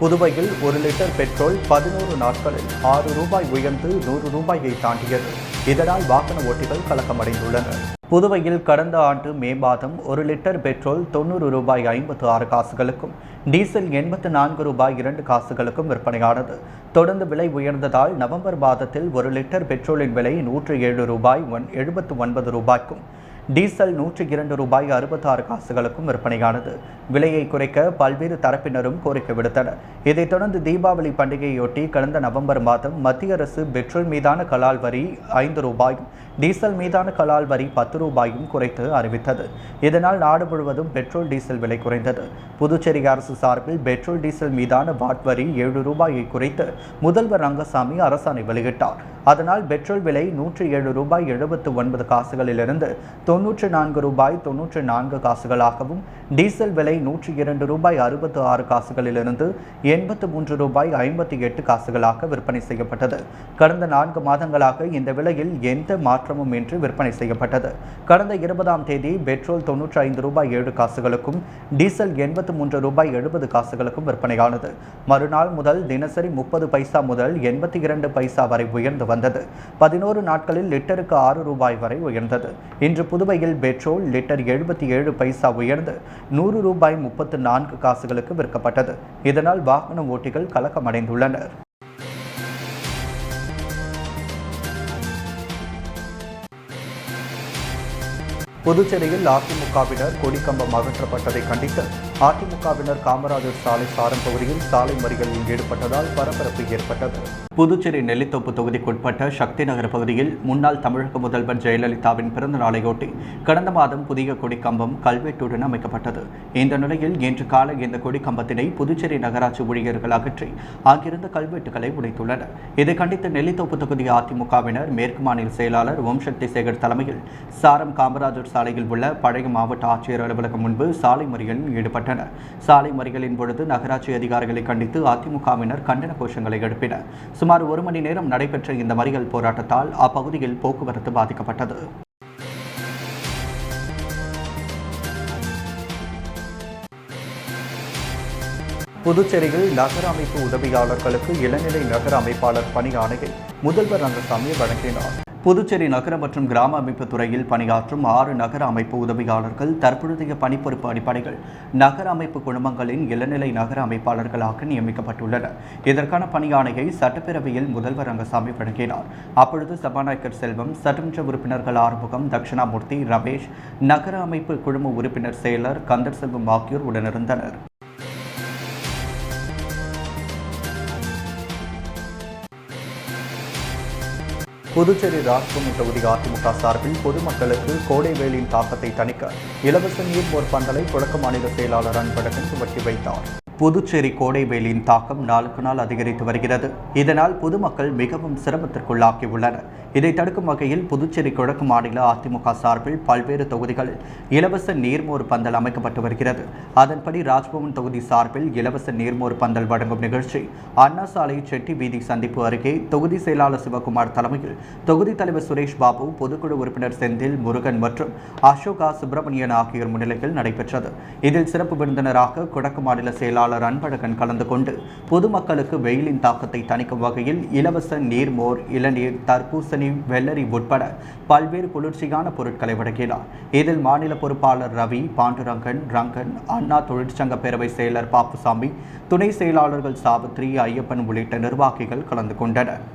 புதுவையில் 1 litre petrol 11 நாட்களில் ரூபாய் 6 உயர்ந்து ரூபாயை தாண்டியது. இதனால் வாகன ஓட்டிகள் கலக்கமடைந்துள்ளனர். புதுவையில் கடந்த ஆண்டு மே மாதம் 1 லிட்டர் பெட்ரோல் ரூபாய் 56 காசுகளுக்கும், டீசல் ரூபாய் 2 காசுகளுக்கும் விற்பனையானது. தொடர்ந்து விலை உயர்ந்ததால் நவம்பர் மாதத்தில் 1 லிட்டர் பெட்ரோலின் விலை ரூபாய் 79க்கும், டீசல் ரூபாய் 66 காசுகளுக்கும் விற்பனையானது. விலையை குறைக்க பல்வேறு தரப்பினரும் கோரிக்கை விடுத்தனர். இதைத் தொடர்ந்து தீபாவளி பண்டிகையொட்டி கடந்த நவம்பர் மாதம் மத்திய அரசு பெட்ரோல் மீதான கலால் வரி ரூபாயும், டீசல் மீதான கலால் வரி ரூபாயும் குறைத்து அறிவித்தது. இதனால் நாடு முழுவதும் பெட்ரோல் டீசல் விலை குறைந்தது. புதுச்சேரி அரசு சார்பில் பெட்ரோல் டீசல் மீதான வாட் வரி ரூபாயை குறைத்து முதல்வர் ரங்கசாமி அரசாணை வெளியிட்டார். அதனால் பெட்ரோல் விலை ரூபாய் 79 காசுகளிலிருந்து ரூபாய் 94 காசுகளாகவும், டீசல் விலை ரூபாய் 66 காசுகளிலிருந்து ரூபாய் 58 காசுகளாக விற்பனை செய்யப்பட்டது. கடந்த 4 மாதங்களாக இந்த விலையில் எந்த மாற்றமும் இன்றி விற்பனை செய்யப்பட்டது. கடந்த 20ஆம் தேதி பெட்ரோல் ரூபாய் 7 காசுகளுக்கும், டீசல் ரூபாய் 70 காசுகளுக்கும் விற்பனையானது. மறுநாள் முதல் தினசரி 30 பைசா முதல் 82 பைசா வரை உயர்ந்து வந்தது. 11 நாட்களில் லிட்டருக்கு ரூபாய் வரை உயர்ந்தது. இன்று புதுவையில் பெட்ரோல் லிட்டர் 77 பைசா உயர்ந்து ரூபாய் 34 காசுகளுக்கு விற்கப்பட்டது. இதனால் வாகன ஓட்டிகள் கலக்கமடைந்துள்ளனர். புதுச்சேரியில் அதிமுகவினர் கொடிக்கம்பம் அகற்றப்பட்டதை கண்டித்து அதிமுகவினர் காமராஜர் சாலை சாரம் பகுதியில் சாலை மறியலில் ஈடுபட்டதால் பரபரப்பு ஏற்பட்டது. புதுச்சேரி நெல்லித்தோப்பு தொகுதிக்குட்பட்ட சக்தி நகர் பகுதியில் முன்னாள் தமிழக முதல்வர் ஜெயலலிதாவின் பிறந்த நாளையொட்டி கடந்த மாதம் புதிய கொடிக்கம்பம் கல்வெட்டுடன் அமைக்கப்பட்டது. இந்த நிலையில் இன்று காலை இந்த கொடிக்கம்பத்தினை புதுச்சேரி நகராட்சி ஊழியர்கள் அகற்றி அங்கிருந்த கல்வெட்டுகளை உடைத்துள்ளனர். இதை கண்டித்து நெல்லித்தோப்பு தொகுதி அதிமுகவினர் மேற்கு மாநில செயலாளர் ஓம் சக்தி சேகர் தலைமையில் சாரம் காமராஜர் சாலையில் உள்ள பழைய மாவட்ட ஆட்சியர் அலுவலகம் முன்பு சாலை மறியலில் ஈடுபட்டனர். சாலை மறியலின் பொழுது நகராட்சி அதிகாரிகளை கண்டித்து அதிமுகவினர் கண்டன கோஷங்களை எழுப்பினர். சுமார் 1 மணி நேரம் நடைபெற்ற இந்த மறியல் போராட்டத்தால் அப்பகுதியில் போக்குவரத்து பாதிக்கப்பட்டது. புதுச்சேரியில் நகர அமைப்பு உதவியாளர்களுக்கு இளநிலை நகர அமைப்பாளர் பணி ஆணையை முதல்வர் ரங்கசாமி வழங்கினார். புதுச்சேரி நகர மற்றும் கிராம அமைப்பு துறையில் பணியாற்றும் 6 நகர அமைப்பு உதவியாளர்கள் தற்பொழுதைய பணிப்பொறுப்பு அடிப்படையில் நகர அமைப்பு குழுமங்களின் இளநிலை நகர அமைப்பாளர்களாக நியமிக்கப்பட்டுள்ளனர். இதற்கான பணியாணையை சட்டப்பேரவையில் முதல்வர் ரங்கசாமி வழங்கினார். அப்பொழுது சபாநாயகர் செல்வம், சட்டமன்ற உறுப்பினர்கள் ஆறுமுகம், தட்சிணாமூர்த்தி, ரமேஷ், நகர அமைப்பு குழும உறுப்பினர் செயலர் கந்தர் செல்வம் ஆகியோர் உடனிருந்தனர். புதுச்சேரி ராஜ்பவன் தொகுதி அதிமுக சார்பில் பொதுமக்களுக்கு கோடை வெயிலின் தாக்கத்தை தணிக்க இலவச நீர்மோர் பந்தலை தொடக்க மாநில செயலாளர் அன்பழகன் துவக்கி வைத்தார். புதுச்சேரி கோடை வெயிலின் தாக்கம் நாளுக்கு நாள் அதிகரித்து வருகிறது. இதனால் பொதுமக்கள் மிகவும் சிரமத்திற்குள்ளாகியுள்ளனர். இதை தடுக்கும் வகையில் புதுச்சேரி கிழக்கு மாநில அதிமுக சார்பில் பல்வேறு தொகுதிகளில் இலவச நீர்மோர் பந்தல் அமைக்கப்பட்டு வருகிறது. அதன்படி ராஜ்பவன் தொகுதி சார்பில் இலவச நீர்மோர் பந்தல் வழங்கும் நிகழ்ச்சி அண்ணா சாலை செட்டி வீதி சந்திப்பு அருகே தொகுதி செயலாளர் சிவகுமார் தலைமையில் தொகுதி தலைவர் சுரேஷ் பாபு, பொதுக்குழு உறுப்பினர் செந்தில் முருகன் மற்றும் அசோகா சுப்பிரமணியன் ஆகியோர் முன்னிலையில் நடைபெற்றது. இதில் சிறப்பு விருந்தினராக கிழக்கு மாநில செயலாளர் அன்பழகன் கலந்து கொண்டு பொதுமக்களுக்கு வெயிலின் தாக்கத்தை தணிக்கும் வகையில் இலவச நீர்மோர், இளநீர், தர்பூசணி, வெள்ளரி உட்பட பல்வேறு குளிர்ச்சியான பொருட்களை வழங்கினார். இதில் மாநில பொறுப்பாளர் ரவி, பாண்டுரங்கன், ரங்கன், அண்ணா தொழிற்சங்க பேரவை செயலர் பாப்புசாமி, துணை செயலாளர்கள் சாவித்ரி, ஐயப்பன் உள்ளிட்ட நிர்வாகிகள் கலந்து கொண்டனர்.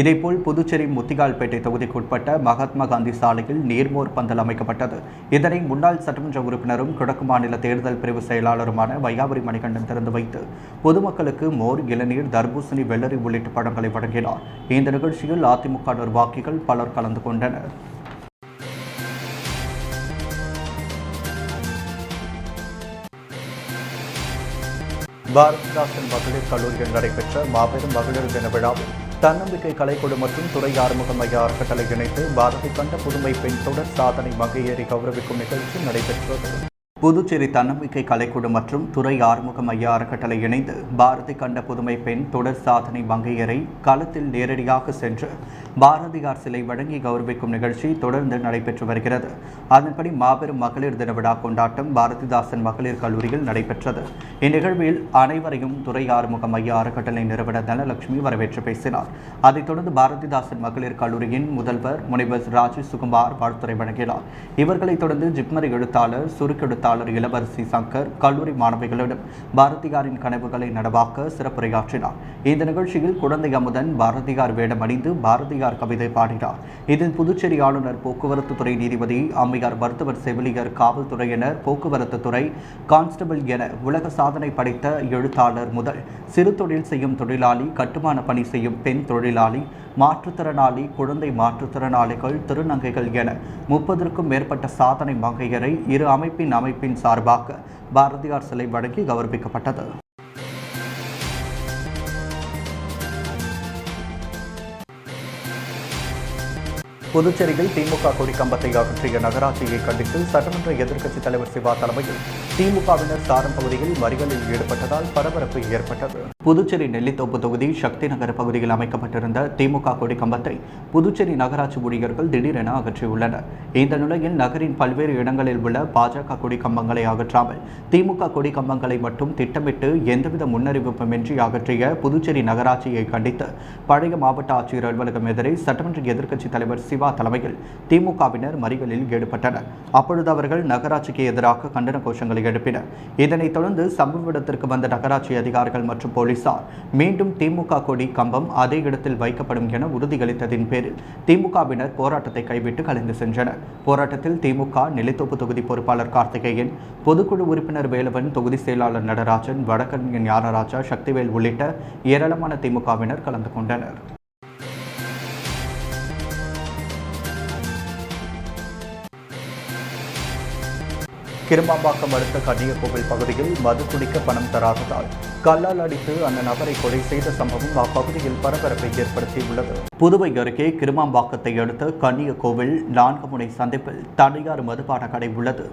இதேபோல் புதுச்சேரி முத்திகால்பேட்டை தொகுதிக்குட்பட்ட மகாத்மா காந்தி சாலையில் நீர்மோர் பந்தல் அமைக்கப்பட்டது. இதனை முன்னாள் சட்டமன்ற உறுப்பினரும் கிழக்கு மாநில தேர்தல் பிரிவு செயலாளருமான வையாபுரி மணிகண்டன் திறந்து வைத்து பொதுமக்களுக்கு மோர், இளநீர், தர்பூசணி, வெள்ளரி உள்ளிட்ட பழங்களை வழங்கினார். இந்த நிகழ்ச்சியில் அதிமுக நிர்வாகிகள் பலர் கலந்து கொண்டனர். பாரதிதாசன் மகளிர் கல்லூரியில் நடைபெற்ற மாபெரும் மகளிர் தின விழாவில் தன்னம்பிக்கை கலைக்குழு மற்றும் துறை ஆறுமுக மைய அறக்கட்டளை இணைத்து பாரதி கண்ட புதுமை பெண் தொடர் சாதனை மங்கையேறி கௌரவிக்கும் நிகழ்ச்சி நடைபெற்றது. புதுச்சேரி தன்னம்பிக்கை கலைக்குழு மற்றும் துறை ஆறுமுக மைய அறக்கட்டளை இணைந்து பாரதி கண்ட புதுமை பெண் தொடர் சாதனை மங்கையரை களத்தில் நேரடியாக சென்று பாரதியார் சிலை வழங்கி கௌரவிக்கும் நிகழ்ச்சி தொடர்ந்து நடைபெற்று வருகிறது. அதன்படி மாபெரும் மகளிர் தின விழா கொண்டாட்டம் பாரதிதாசன் மகளிர் கல்லூரியில் நடைபெற்றது. இந்நிகழ்வில் அனைவரையும் துறை ஆறுமுக மைய அறக்கட்டளை நிறுவனர் தனலட்சுமி வரவேற்று பேசினார். அதைத் தொடர்ந்து பாரதிதாசன் மகளிர் கல்லூரியின் முதல்வர் முனைவர் ராஜி சுகுமார் வாழ்த்துரை வழங்கினார். இவர்களைத் தொடர்ந்து ஜிப்மர் எழுத்தாளர் சுருக்கெழுத்தாளர் இளவரசி சங்கர் கல்லூரி மாணவிகளிடம் பாரதியாரின் கனவுகளை நனவாக்க சிறப்புரையாற்றினார். இந்த நிகழ்ச்சியில் குழந்தை அமுதன் பாரதியார் வேடம் அணிந்து பாரதியார் கவிதை பாடினார். இதில் புதுச்சேரி ஆளுநர், போக்குவரத்து துறை நீதிபதி, அம்மையார், மருத்துவர், செவிலியர், காவல்துறையினர், போக்குவரத்து துறை கான்ஸ்டபிள் என உலக சாதனை படைத்த எழுத்தாளர் முதல் சிறு தொழில் செய்யும் தொழிலாளி, கட்டுமான பணி செய்யும் பெண் தொழிலாளி, மாற்றுத்திறனாளி, குழந்தை மாற்றுத்திறனாளிகள், திருநங்கைகள் என 30க்கும் மேற்பட்ட சாதனை மங்கையரை இரு அமைப்பின் சார்பாக பாரதியார் சிலை வழங்கி கௌரவிக்கப்பட்டது. புதுச்சேரியில் திமுக கொடி கம்பத்தை அகற்றிய நகராட்சியை கண்டித்து சட்டமன்ற எதிர்க்கட்சித் தலைவர் சிவா தலைமையில் திமுகவினர் சாரம் பகுதியில் மறியலில் ஈடுபட்டதால் பரபரப்பு ஏற்பட்டது. புதுச்சேரி நெல்லித்தோப்பு தொகுதி சக்தி நகர் பகுதியில் அமைக்கப்பட்டிருந்த திமுக கொடி கம்பத்தை புதுச்சேரி நகராட்சி ஊழியர்கள் திடீரென அகற்றியுள்ளனர். இந்த நிலையில் நகரின் பல்வேறு இடங்களில் உள்ள பாஜக கொடி கம்பங்களை அகற்றாமல் திமுக கொடி கம்பங்களை மட்டும் திட்டமிட்டு எந்தவித முன்னறிவிப்புமின்றி அகற்றிய புதுச்சேரி நகராட்சியை கண்டித்து பழைய மாவட்ட ஆட்சியர் அலுவலகம் எதிரே சட்டமன்ற எதிர்க்கட்சித் தலைவர் சிவா தலைமையில் திமுகவினர் மறியலில் ஈடுபட்டனர். அப்பொழுது அவர்கள் நகராட்சிக்கு எதிராக கண்டன கோஷங்களை எழுப்பினர். இதனைத் தொடர்ந்து சம்பவ இடத்திற்கு வந்த நகராட்சி அதிகாரிகள் மற்றும் போலீசார் மீண்டும் திமுக கொடி கம்பம் அதே இடத்தில் வைக்கப்படும் என உறுதியளித்ததின் பேரில் திமுகவினர் போராட்டத்தை கைவிட்டு கலைந்து சென்றனர். போராட்டத்தில் திமுக நெல்லித்தோப்பு தொகுதி பொறுப்பாளர் கார்த்திகேயன், பொதுக்குழு உறுப்பினர் வேலவன், தொகுதி செயலாளர் நடராஜன், வடக்கன் ஞானராஜா, சக்திவேல் உள்ளிட்ட ஏராளமான திமுகவினர் கலந்து கொண்டனர். கிருமாம்பாக்கம் அடுத்த கன்னியகோவில் பகுதியில் மது குடிக்க பணம் தராததால் கல்லால் அடித்து அந்த நபரை கொலை செய்த சம்பவம் அப்பகுதியில் பரபரப்பை ஏற்படுத்தியுள்ளது. புதுவை அருகே கிருமாம்பாக்கத்தை அடுத்த கன்னியகோவில் 4 முனை சந்திப்பில் தனியார் மதுபான கடை உள்ளது.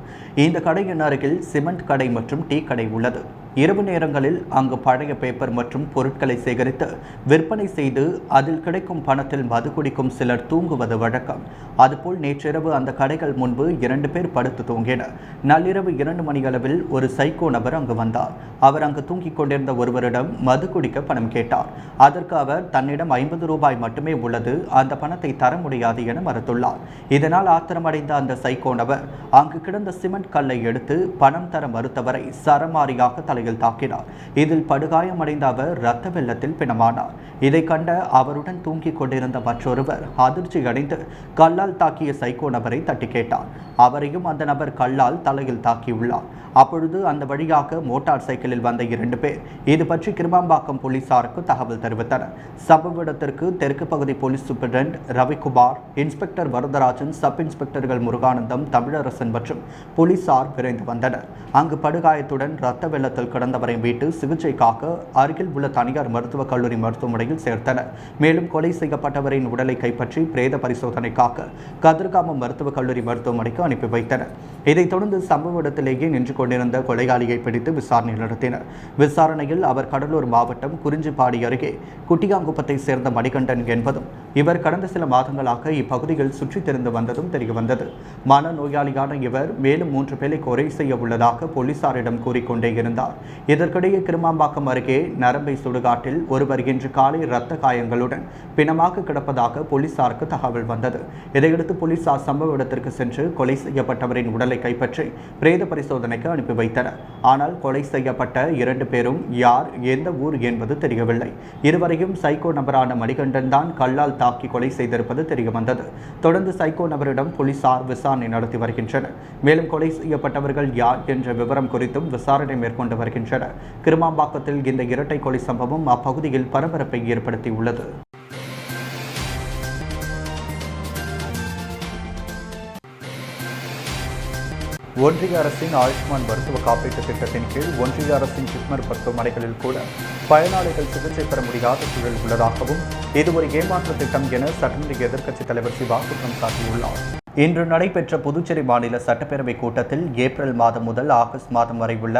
இந்த கடையின் அருகில் சிமெண்ட் கடை மற்றும் டீ கடை உள்ளது. இரவு நேரங்களில் அங்கு பழைய பேப்பர் மற்றும் பொருட்களை சேகரித்து விற்பனை செய்து அதில் கிடைக்கும் பணத்தில் மது குடிக்கும் சிலர் தூங்குவது வழக்கம். அதுபோல் நேற்றிரவு அந்த கடைகள் முன்பு 2 பேர் படுத்து தூங்கினர். நள்ளிரவு 2 மணியளவில் ஒரு சைக்கோ நபர் அங்கு வந்தார். அவர் அங்கு தூங்கிக் கொண்டிருந்த ஒருவரிடம் மது குடிக்க பணம் கேட்டார். அதற்கு அவர் தன்னிடம் 50 ரூபாய் மட்டுமே உள்ளது, அந்த பணத்தை தர முடியாது என மறுத்துள்ளார். இதனால் ஆத்திரமடைந்த அந்த சைக்கோ நபர் அங்கு கிடந்த சிமெண்ட் கல்லை எடுத்து பணம் தர மறுத்தவரை சரமாரியாக தலையில் தாக்கினார். இதில் படுகாயமடைந்த அவர் இரத்த வெள்ளத்தில் பிணமானார். இதை கண்ட அவருடன் தூங்கிக் கொண்டிருந்த மற்றொருவர் அதிர்ச்சி அடைந்து கல்லால் தாக்கிய சைக்கோ நபரை தட்டி கேட்டார். அவரையும் அந்த நபர் கல்லால் தலையில் தாக்கியுள்ளார். அப்பொழுது அந்த வழியாக மோட்டார் சைக்கிளில் வந்த 2 பேர் இது பற்றி கிருமாம்பாக்கம் போலீசாருக்கு தகவல் தெரிவித்தனர். சம்பவ இடத்திற்கு தெற்கு பகுதி police superintendent Ravikumar, inspector Varadarajan, sub இன்ஸ்பெக்டர்கள் முருகானந்தம், தமிழரசன் மற்றும் போலீசார் விரைந்து வந்தனர். அங்கு படுகாயத்துடன் இரத்த வெள்ளத்தில் கிடந்தவரை மீட்டு சிகிச்சைக்காக அருகில் உள்ள தனியார் மருத்துவக் கல்லூரி மருத்துவமனையில் சேர்த்தனர். மேலும் கொலை செய்யப்பட்டவரின் உடலை கைப்பற்றி பிரேத பரிசோதனைக்காக கதிர்காமம் மருத்துவக் கல்லூரி மருத்துவமனைக்கு அனுப்பி வைத்தனர். இதைத் தொடர்ந்து சம்பவ இடத்திலேயே நின்று கொண்டிருந்த கொலையாளியை பிடித்து விசாரணை நடத்தினர். விசாரணையில் அவர் கடலூர் மாவட்டம் குறிஞ்சிப்பாடி அருகே குட்டியாங்குப்பத்தை சேர்ந்த மணிகண்டன் என்பதும் இவர் கடந்த சில மாதங்களாக இப்பகுதியில் சுற்றித் திரிந்து வந்ததும் தெரியவந்தது. மனநோயாளியான இவர் மேலும் 3 பேரை கொலை செய்ய உள்ளதாக போலீசாரிடம் கூறிக்கொண்டே இருந்தார். இதற்கிடையே கிருமாம்பாக்கம் அருகே நரம்பை சுடுகாட்டில் ஒருவர் இன்று காலை இரத்த காயங்களுடன் பிணமாக கிடப்பதாக போலீசாருக்கு தகவல் வந்தது. இதையடுத்து போலீசார் சம்பவ இடத்திற்கு சென்று கொலை செய்யப்பட்டவரின் உடலை கைப்பற்றி பிரேத பரிசோதனைக்கு அனுப்பி வைத்தனர். ஆனால் கொலை செய்யப்பட்ட 2 பேரும் யார், எந்த ஊர் என்பது தெரியவில்லை. இருவரையும் சைக்கோ நபரான மணிகண்டன் தான் கல்லால் தாக்கி கொலை செய்திருப்பது தெரியவந்தது. தொடர்ந்து சைக்கோ நபரிடம் போலீசார் விசாரணை நடத்தி வருகின்றனர். மேலும் கொலை செய்யப்பட்டவர்கள் யார் என்ற விவரம் குறித்தும் விசாரணை மேற்கொண்டு வருகின்றனர். கிருமாம்பாக்கத்தில் இந்த இரட்டை கொலை சம்பவம் அப்பகுதியில் பரபரப்பை ஏற்படுத்தியுள்ளது. ஒன்றிய அரசின் ஆயுஷ்மான் மருத்துவ காப்பீட்டு திட்டத்தின் கீழ் ஒன்றிய அரசின் ஜிப்மர் மருத்துவமனைகளில் கூட பயனாளிகள் சிகிச்சை பெற முடியாத சூழல் உள்ளதாகவும் இது ஒரு ஏமாற்று திட்டம் என சட்டமன்ற எதிர்க்கட்சித் தலைவர் சிவா குற்றம் சாட்டியுள்ளார். இன்று நடைபெற்ற புதுச்சேரி மாநில சட்டப்பேரவை கூட்டத்தில் ஏப்ரல் மாதம் முதல் ஆகஸ்ட் மாதம் வரை உள்ள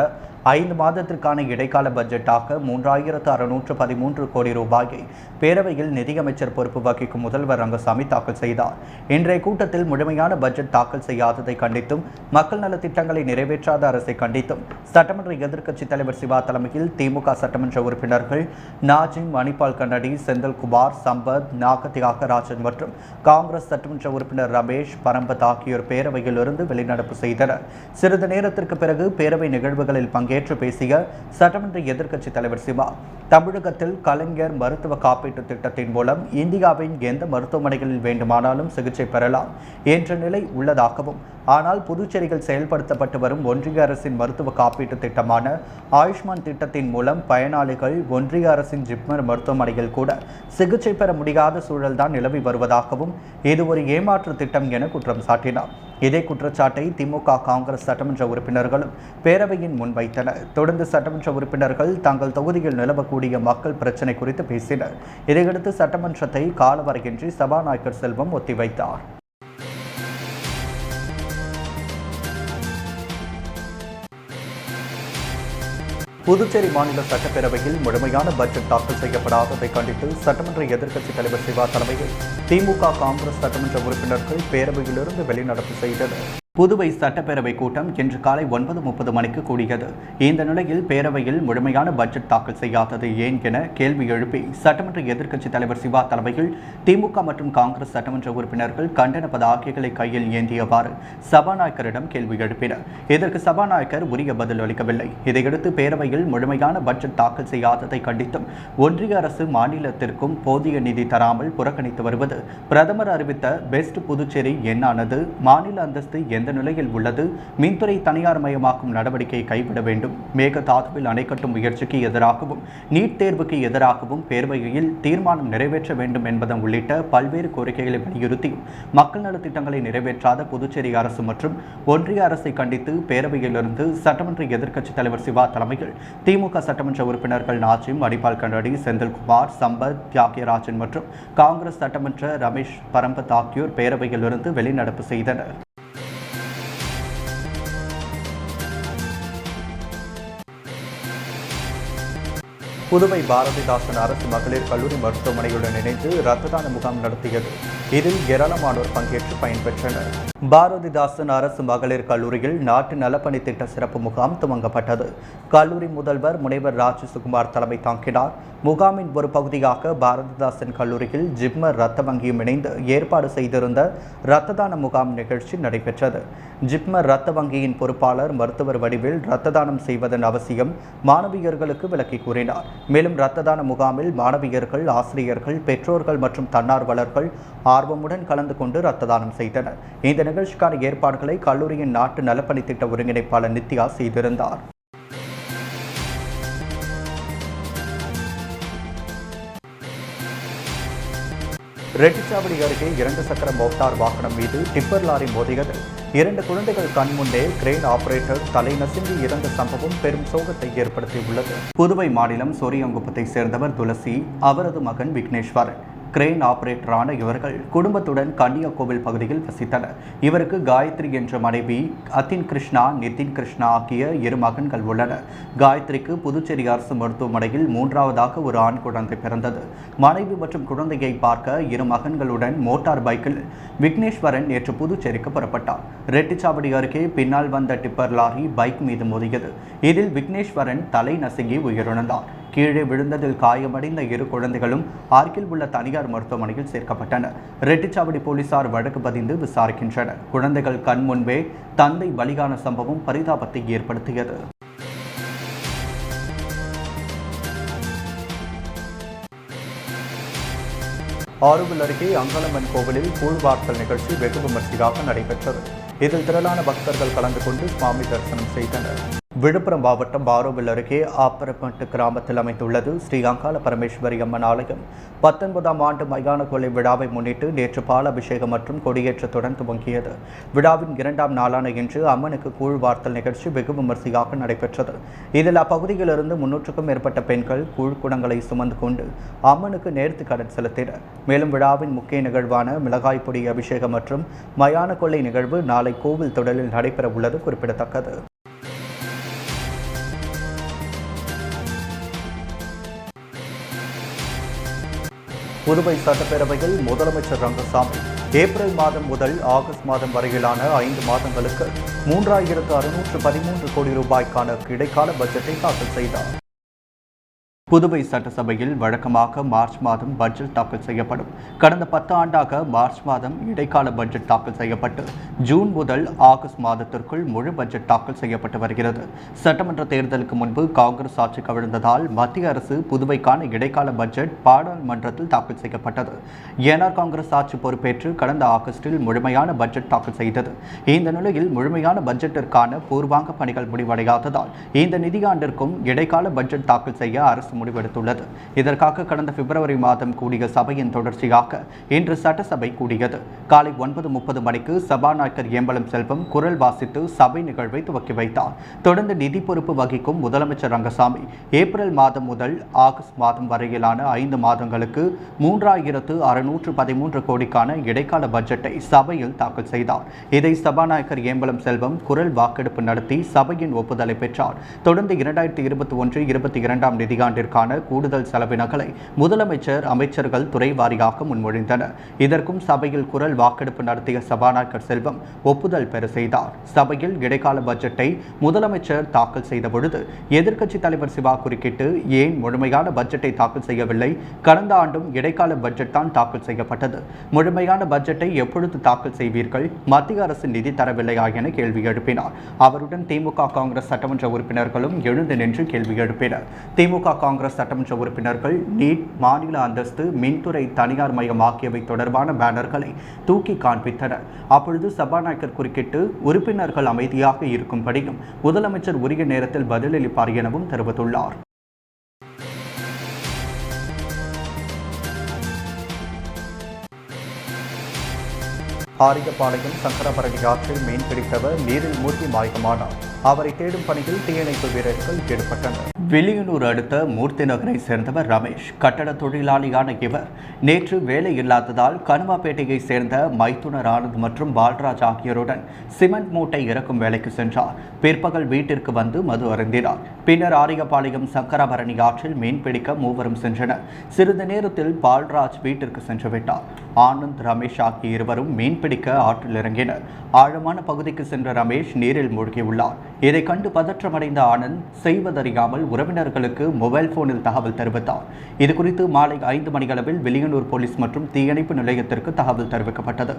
5 மாதத்திற்கான இடைக்கால பட்ஜெட்டாக 3613 கோடி ரூபாயை பேரவையில் நிதியமைச்சர் பொறுப்பு வகிக்கும் முதல்வர் ரங்கசாமி தாக்கல் செய்தார். இன்றைய கூட்டத்தில் முழுமையான பட்ஜெட் தாக்கல் செய்யாததை கண்டித்தும் மக்கள் நலத் திட்டங்களை நிறைவேற்றாத அரசை கண்டித்தும் சட்டமன்ற எதிர்க்கட்சித் தலைவர் சிவா தலைமையில் திமுக சட்டமன்ற உறுப்பினர்கள் நாஜிம், மணிபால் கண்ணடி, செந்தில்குமார், சம்பத், நாக தியாகராஜன் மற்றும் காங்கிரஸ் சட்டமன்ற உறுப்பினர் ரமேஷ், பரம்பத் ஆகியோர் பேரவையில் இருந்து வெளிநடப்பு செய்தனர். சிறிது நேரத்திற்கு பிறகு பேரவை நிகழ்வுகளில் ஏற்று பேசிய சட்டமன்ற எதிர்க்கட்சித் தலைவர் சிவா, தமிழகத்தில் கலைஞர் மருத்துவ காப்பீட்டு திட்டத்தின் மூலம் இந்தியாவின் எந்த மருத்துவமனைகளில் வேண்டுமானாலும் சிகிச்சை பெறலாம் என்ற நிலை உள்ளதாகவும், ஆனால் புதுச்சேரியில் செயல்படுத்தப்பட்டு வரும் ஒன்றிய அரசின் மருத்துவ காப்பீட்டு திட்டமான ஆயுஷ்மான் திட்டத்தின் மூலம் பயனாளிகள் ஒன்றிய அரசின் ஜிப்மர் மருத்துவமனையில் கூட சிகிச்சை பெற முடியாத சூழல்தான் நிலவி வருவதாகவும் இது ஒரு ஏமாற்று திட்டம் என குற்றம் சாட்டினார். இதே குற்றச்சாட்டை திமுக, காங்கிரஸ் சட்டமன்ற உறுப்பினர்களும் பேரவையின் முன்வைத்தனர். தொடர்ந்து சட்டமன்ற உறுப்பினர்கள் தங்கள் தொகுதியில் நிலவக்கூடிய மக்கள் பிரச்சினை குறித்து பேசினர். இதையடுத்து சட்டமன்றத்தை காலவரையின்றி சபாநாயகர் செல்வம் ஒத்திவைத்தார். புதுச்சேரி மாநில சட்டப்பேரவையில் முழுமையான பட்ஜெட் தாக்கல் செய்யப்படாததை கண்டித்து சட்டமன்ற எதிர்க்கட்சித் தலைவர் சிவா தலைமையில் திமுக, காங்கிரஸ் சட்டமன்ற உறுப்பினர்கள் பேரவையிலிருந்து வெளிநடப்பு செய்தனர். புதுவை சட்டப்பேரவை கூட்டம் இன்று காலை 9:30 மணிக்கு கூடியது. இந்த நிலையில் பேரவையில் முழுமையான பட்ஜெட் தாக்கல் செய்யாதது ஏன் என கேள்வி எழுப்பி சட்டமன்ற எதிர்க்கட்சித் தலைவர் சிவா தலைமையில் திமுக மற்றும் காங்கிரஸ் சட்டமன்ற உறுப்பினர்கள் கண்டன பதாகைகளை கையில் ஏந்தியவாறு சபாநாயகரிடம் கேள்வி எழுப்பினர். இதற்கு சபாநாயகர் உரிய பதில் அளிக்கவில்லை. இதையடுத்து பேரவையில் முழுமையான பட்ஜெட் தாக்கல் செய்யாததை கண்டித்தும் ஒன்றிய அரசு மாநிலத்திற்கும் போதிய நிதி தராமல் புறக்கணித்து வருவது, பிரதமர் அறிவித்த பெஸ்ட் புதுச்சேரி எண்ணானது, மாநில அந்தஸ்து எந்த நிலையில் உள்ளது, மின்துறை தனியார் மயமாக்கும் நடவடிக்கையை கைவிட வேண்டும், மேகதாதுவில் அணை கட்டும் முயற்சிக்கு எதிராகவும், நீட் தேர்வுக்கு எதிராகவும் பேரவையில் தீர்மானம் நிறைவேற்ற வேண்டும் என்பதன் உள்ளிட்ட பல்வேறு கோரிக்கைகளை வலியுறுத்தியும் மக்கள் நலத் திட்டங்களை நிறைவேற்றாத புதுச்சேரி அரசு மற்றும் ஒன்றிய அரசை கண்டித்து பேரவையிலிருந்து சட்டமன்ற எதிர்க்கட்சித் தலைவர் சிவா தலைமையில் திமுக சட்டமன்ற உறுப்பினர்கள் நாஜிம், மணிபால் கண்ணடி, செந்தில்குமார், சம்பத், தியாகராஜன் மற்றும் காங்கிரஸ் சட்டமன்ற ரமேஷ், பரம்பத் ஆகியோர் பேரவையிலிருந்து வெளிநடப்பு செய்தனர். புதுவை பாரதிதாசன் அரசு மகளிர் கல்லூரி மருத்துவமனையுடன் இணைந்து இரத்த தான முகாம் நடத்தியது. இதில் ஏராளமானோர் பங்கேற்று பயன்பெற்றனர். பாரதிதாசன் அரசு மகளிர் கல்லூரியில் நாட்டு நலப்பணி திட்ட சிறப்பு முகாம் துவங்கப்பட்டது. கல்லூரி முதல்வர் முனைவர் ராஜசுகுமார் தலைமை தாங்கினார். முகாமின் ஒரு பகுதியாக பாரதிதாசன் கல்லூரியில் ஜிப்மர் இரத்த வங்கியும் இணைந்து ஏற்பாடு செய்திருந்த இரத்த தான முகாம் நிகழ்ச்சி நடைபெற்றது. ஜிப்மர் இரத்த வங்கியின் பொறுப்பாளர் மருத்துவர் வடிவில் இரத்த தானம் செய்வதன் அவசியம் மாணவியர்களுக்கு விளக்கி கூறினார். மேலும் இரத்த தான முகாமில் மாணவியர்கள், ஆசிரியர்கள், பெற்றோர்கள் மற்றும் தன்னார்வலர்கள் ஆர்வமுடன் கலந்து கொண்டு இரத்த தானம் செய்தனர். இந்த நிகழ்ச்சிக்கான ஏற்பாடுகளை கல்லூரியின் நாட்டு நலப்பணி திட்ட ஒருங்கிணைப்பாளர் நித்யா செய்திருந்தார். ரெட்டிச்சாவடி அருகே 2 சக்கர மோட்டார் வாகனம் மீது டிப்பர் லாரி மோதியது. 2 குழந்தைகள் கண்முன்னே கிரேன் ஆபரேட்டர் தலை நசுங்கி இறந்த சம்பவம் பெரும் சோகத்தை ஏற்படுத்தியுள்ளது. புதுவை மாநிலம் சோரியாங்குப்பத்தை சேர்ந்தவர் துளசி, அவரது மகன் விக்னேஸ்வரன். கிரேன் ஆபரேட்டரான இவர்கள் குடும்பத்துடன் கன்னியாகோவில் பகுதியில் வசித்தனர். இவருக்கு காயத்ரி என்ற மனைவி, அத்தின் கிருஷ்ணா, நிதின் கிருஷ்ணா ஆகிய 2 மகன்கள் உள்ளனர். காயத்ரிக்கு புதுச்சேரி அரசு மருத்துவமனையில் 3வதாக ஒரு ஆண் குழந்தை பிறந்தது. மனைவி மற்றும் குழந்தையை பார்க்க 2 மகன்களுடன் மோட்டார் பைக்கில் விக்னேஸ்வரன் நேற்று புதுச்சேரிக்கு புறப்பட்டார். ரெட்டிச்சாவடி அருகே பின்னால் வந்த டிப்பர் லாரி பைக் மீது மோதியது. இதில் விக்னேஸ்வரன் தலை நசுங்கி உயிரிழந்தார். கீழே விழுந்ததில் காயமடைந்த 2 குழந்தைகளும் அருகில் உள்ள தனியார் மருத்துவமனையில் சேர்க்கப்பட்டனர். ரெட்டிச்சாவடி போலீசார் வழக்கு பதிந்து விசாரிக்கின்றனர். குழந்தைகள் கண் முன்பே தந்தை பலியான சம்பவம் பரிதாபத்தை ஏற்படுத்தியது. ஆரோவில் அருகே அங்காளம்மன் கோவிலில் கூழ்வார்த்தல் நிகழ்ச்சி வெகு விமர்சையாக நடைபெற்றது. இதில் திரளான பக்தர்கள் கலந்து கொண்டு சுவாமி தரிசனம் செய்தனர். விழுப்புரம் மாவட்டம் பாரோவில் அருகே ஆப்பரப்பட்டு கிராமத்தில் அமைந்துள்ளது ஸ்ரீ அங்காள பரமேஸ்வரி அம்மன் ஆலயம் 19ஆம் ஆண்டு மயான கொள்ளை விழாவை முன்னிட்டு நேற்று பால் அபிஷேகம் மற்றும் கொடியேற்றத்துடன் துவங்கியது. விழாவின் 2ஆம் நாளான இன்று அம்மனுக்கு கூழ் வார்த்தல் நிகழ்ச்சி வெகு விமர்சையாக நடைபெற்றது. இதில் அப்பகுதியிலிருந்து 300க்கும் மேற்பட்ட பெண்கள் கூழ் குடங்களை சுமந்து கொண்டு அம்மனுக்கு நேர்த்தி கடன் செலுத்தினர். மேலும் விழாவின் முக்கிய நிகழ்வான மிளகாய் பொடி அபிஷேகம் மற்றும் மயான கொள்ளை நிகழ்வு நாளை கோவில் திடலில் நடைபெற உள்ளது குறிப்பிடத்தக்கது. புதுவை சட்டப்பேரவையில் முதலமைச்சர் ரங்கசாமி ஏப்ரல் மாதம் முதல் ஆகஸ்ட் மாதம் வரையிலான 5 மாதங்களுக்கு 3613 கோடி ரூபாய்க்கான இடைக்கால பட்ஜெட்டை தாக்கல் செய்தார். புதுவை சட்டசபையில் வழக்கமாக மார்ச் மாதம் பட்ஜெட் தாக்கல் செய்யப்படும். கடந்த 10 ஆண்டாக மார்ச் மாதம் இடைக்கால பட்ஜெட் தாக்கல் செய்யப்பட்டு ஜூன் முதல் ஆகஸ்ட் மாதத்திற்குள் முழு பட்ஜெட் தாக்கல் செய்யப்பட்டு வருகிறது. சட்டமன்ற தேர்தலுக்கு முன்பு காங்கிரஸ் ஆட்சி கவிழ்ந்ததால் மத்திய அரசு புதுவைக்கான இடைக்கால பட்ஜெட் பாராளுமன்றத்தில் தாக்கல் செய்யப்பட்டது. என்ஆர் காங்கிரஸ் ஆட்சி பொறுப்பேற்று கடந்த ஆகஸ்டில் முழுமையான பட்ஜெட் தாக்கல் செய்தது. இந்த நிலையில் முழுமையான பட்ஜெட்டிற்கான பூர்வாங்க பணிகள் முடிவடையாததால் இந்த நிதியாண்டிற்கும் இடைக்கால பட்ஜெட் தாக்கல் செய்ய அரசு முடிவெடுத்துள்ளது. இதற்காக கடந்த பிப்ரவரி மாதம் கூடிய சபையின் தொடர்ச்சியாக இன்று சட்டசபை கூடியது. காலை 9:30 மணிக்கு சபாநாயகர் ஏம்பலம் செல்வம் குரல் வாசித்து சபை நிகழ்வை துவக்கி வைத்தார். தொடர்ந்து நிதி பொறுப்பு வகிக்கும் முதலமைச்சர் ரங்கசாமி ஏப்ரல் மாதம் முதல் ஆகஸ்ட் மாதம் வரையிலான 5 மாதங்களுக்கு 3613 கோடிக்கான இடைக்கால பட்ஜெட்டை சபையில் தாக்கல் செய்தார். இதை சபாநாயகர் ஏம்பலம் செல்வம் குரல் வாக்கெடுப்பு நடத்தி சபையின் ஒப்புதலை பெற்றார். தொடர்ந்து 2021-22ஆம் நிதியாண்டிற்கு கூடுதல் செலவினங்களை முதலமைச்சர் அமைச்சர்கள் துறை வாரியாக முன்மொழிந்தனர். இதற்கும் சபையில் குரல் வாக்கெடுப்பு நடத்திய சபாநாயகர் செல்வம் ஒப்புதல் பெற செய்தார். சபையில் இடைக்கால பட்ஜெட்டை முதலமைச்சர் தாக்கல் செய்த பொழுது எதிர்க்கட்சித் தலைவர் சிவா குறுக்கிட்டு ஏன் முழுமையான பட்ஜெட்டை தாக்கல் செய்யவில்லை? கடந்த ஆண்டும் இடைக்கால பட்ஜெட் தான் தாக்கல் செய்யப்பட்டது. முழுமையான பட்ஜெட்டை எப்பொழுது தாக்கல் செய்வீர்கள்? மத்திய அரசு நிதி தரவில்லையா என கேள்வி எழுப்பினார். அவருடன் திமுக காங்கிரஸ் சட்டமன்ற உறுப்பினர்களும் எழுந்து நின்று கேள்வி எழுப்பினர். திமுக காங்கிரஸ் சட்டமன்ற உறுப்பினர்கள் நீட், மாநில அந்தஸ்து, மின்துறை தனியார் மயமாக்கியவை தொடர்பான பேனர்களை தூக்கி காண்பித்தனர். அப்பொழுது சபாநாயகர் குறுக்கிட்டு உறுப்பினர்கள் அமைதியாக இருக்கும்படியும் முதலமைச்சர் உரிய நேரத்தில் பதிலளிப்பார் எனவும் தெரிவித்துள்ளார். ஆரியபாளையம் சங்கரபரணி ஆற்றில் மீன் பிடித்தவர் நீரில் மூழ்கி மாயமானார். அவரை தேடும் பணியில் தீயணைப்பு வீரர்கள் ஈடுபட்டனர். வில்லியனூர் அடுத்த மூர்த்தி நகரை சேர்ந்தவர் ரமேஷ். கட்டட தொழிலாளியான இவர் நேற்று வேலை இல்லாததால் கனுவாப்பேட்டையை சேர்ந்த மைத்துனர் ஆனந்த் மற்றும் பால்ராஜ் ஆகியோருடன் சிமெண்ட் மூட்டை இறக்கும் வேலைக்கு சென்றார். பிற்பகல் வீட்டிற்கு வந்து மது அருந்தினார். பின்னர் ஆரியபாளையம் சங்கரபரணி ஆற்றில் மீன் பிடிக்க மூவரும் சென்றனர். சிறிது நேரத்தில் பால்ராஜ் வீட்டிற்கு சென்று விட்டார். ஆனந்த், ரமேஷ் ஆகிய இருவரும் மீன் பிடிக்க ஆற்றில் இறங்கினர். ஆழமான பகுதிக்கு சென்ற ரமேஷ் நீரில் மூழ்கியுள்ளார். இதை கண்டு பதற்றமடைந்த ஆனந்த் செய்வதறியாமல் உறவினர்களுக்கு மொபைல் போனில் தகவல் தெரிவித்தார். இதுகுறித்து மாலை 5 மணியளவில் வெளியனூர் போலீஸ் மற்றும் தீயணைப்பு நிலையத்திற்கு தகவல் தெரிவிக்கப்பட்டது.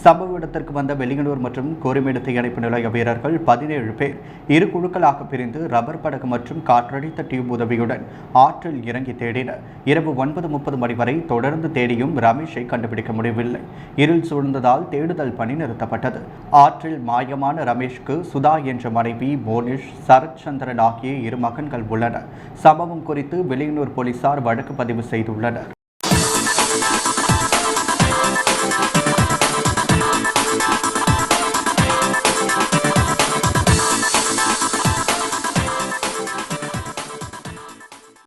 சம்பவ இடத்திற்கு வந்த வெளியனூர் மற்றும் கோரிமேடு தீயணைப்பு நிலைய வீரர்கள் 17 பேர் 2 குழுக்களாக பிரிந்து ரப்பர் படகு மற்றும் காற்றடித்த டியூப் உதவியுடன் ஆற்றில் இறங்கி தேடினர். இரவு 9:30 மணி வரை தொடர்ந்து தேடியும் ரமேஷை கண்டுபிடிக்க முடியவில்லை. இருள் சூழ்ந்ததால் தேடுதல் பணி நிறுத்தப்பட்டது. ஆற்றில் மாயமான ரமேஷ்க்கு சுதா என்ற மனைவி, மோனிஷ், சரத் சந்திரன் ஆகிய 2 மகன்கள் உள்ளனர். சம்பவம் குறித்து வெளியனூர் போலீசார் வழக்கு பதிவு செய்துள்ளனர்.